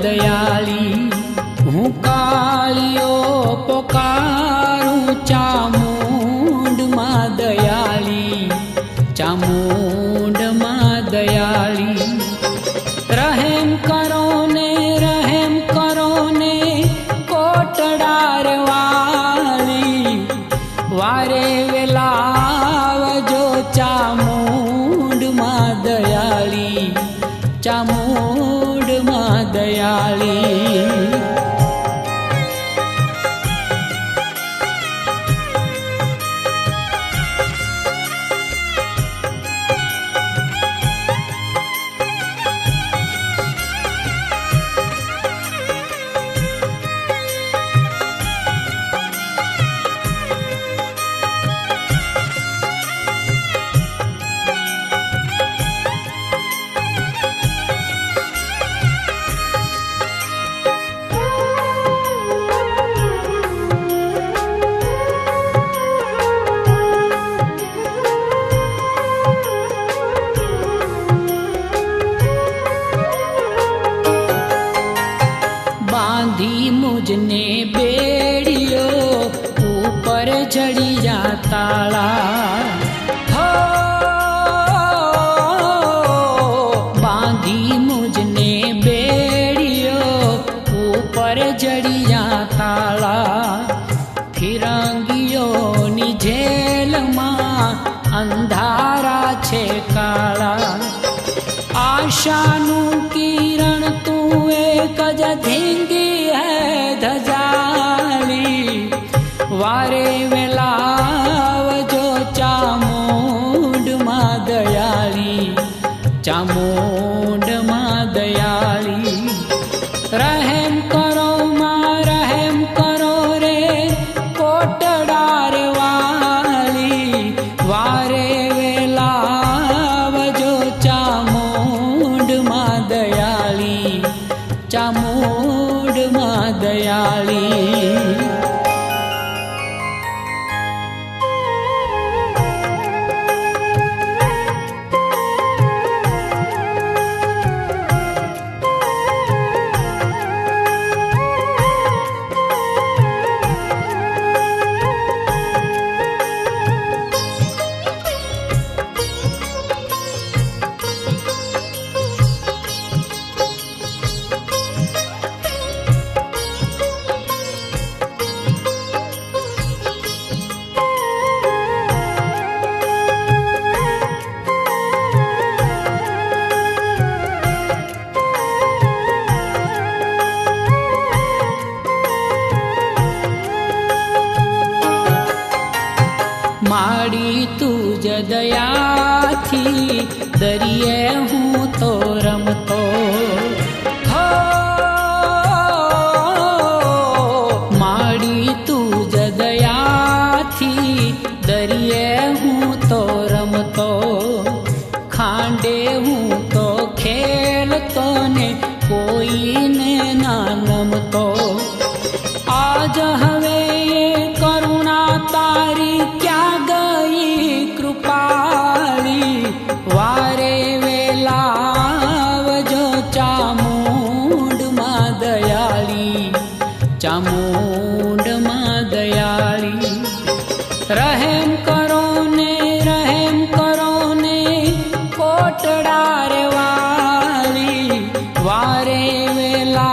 दयाली हूँ कालियो पोकारूं चामुंड मां दयाली चामुंड मां दयाली रहम करो ने कोटडार वाली वारे वेलावजो चामुंड मां दयाली चामुंड मां दयाली। बांधी मुझने बेड़ियो ऊपर चढ़िया ताला हो बांधी मुझने बेड़ियो ऊपर चढ़िया ताला फिरंगियो नी जेल मां अंधारा छे काला आशानु किरण तू एक ज धींगी है धजाली वारे वेलावजो चामुंड मां दयाली चामुंड मां दयाली रहम करो रे कोटडार वाली वारे वेलावजो चामुंड मां दयाली चामुंड मां दयाली। माड़ी तुझ दयाथी दरिये हूँ तो रमतो हो माड़ी तुझ दयाथी दरिये हूँ तो रमतो खांडे हूँ तो खेलतो ने कोई ने ना नमतो आज हवे ये करुणा तारी क्या गई कृपाली वारे वेलावजो चामुंड मां दयाली चामुंड मां दयाली रहम करो ने कोटडार वाली वारे वेला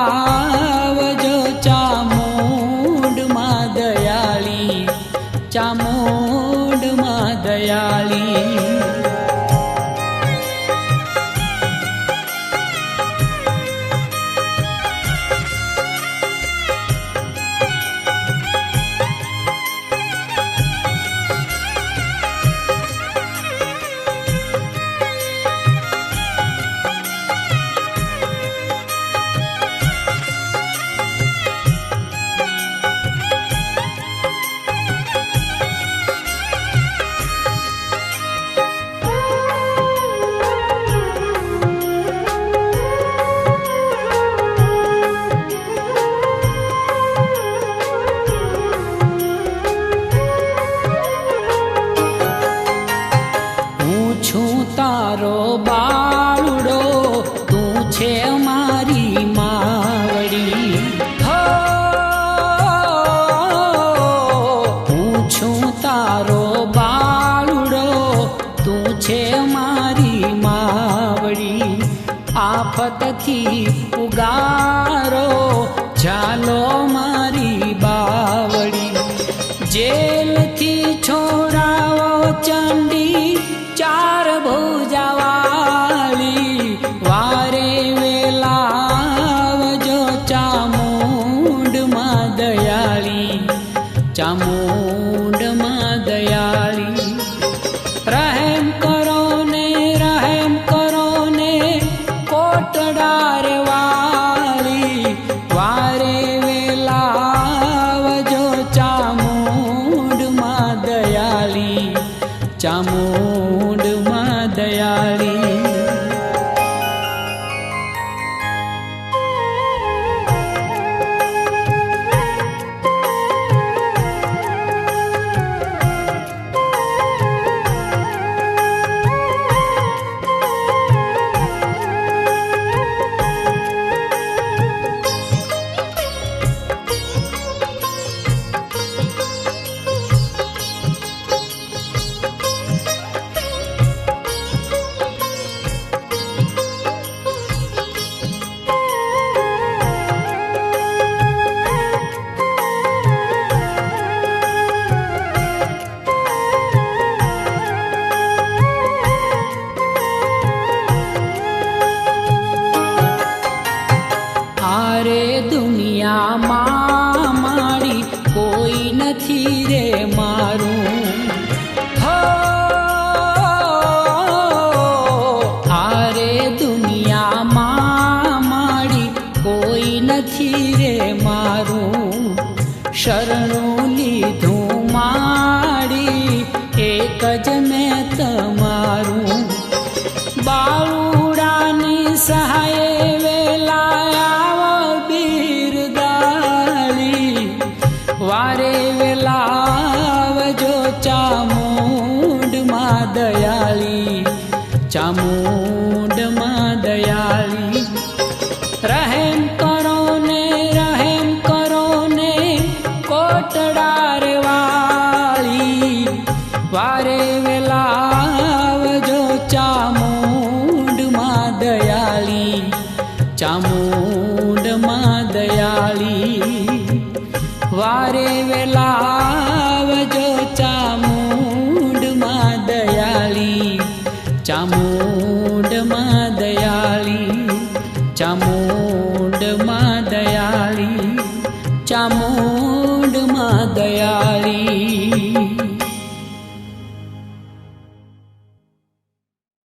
ઉગારો ઝાલો મારી બાવળી જેલથી છોડાવો ચંડી ચાર ભુજાવાળી વારે વેલાવજો ચામુંડમાં દયાળી ચામુંડમાં દયાળી રહેમ કરો ને કોટડાર વાળી વારે વેલાવજો ચામુંડમાં દયાળી ચામુંડમાં દયાળી દુનિયામાં મારી કોઈ નથી રે મારું હો આરે દુનિયામાં મારી કોઈ નથી રે મારું શરણું લીધું મારી એક જ મેં તમારું બાળુડાની સહાય વારે વેલાવજો ચામુંડમાં દયાળી ચામુંડમાં દયાળી રહેમ કરો ને કોટડાર વાળી વારે વેલાવજો ચામુંડમાં દયાળી ચામુંડમાં દયાળી વારે વેલાવજો ચામુંડમાં દયાળી ચામુંડમાં દયાળી ચામુંડમાં દયાળી ચામુંડમાં દયાળી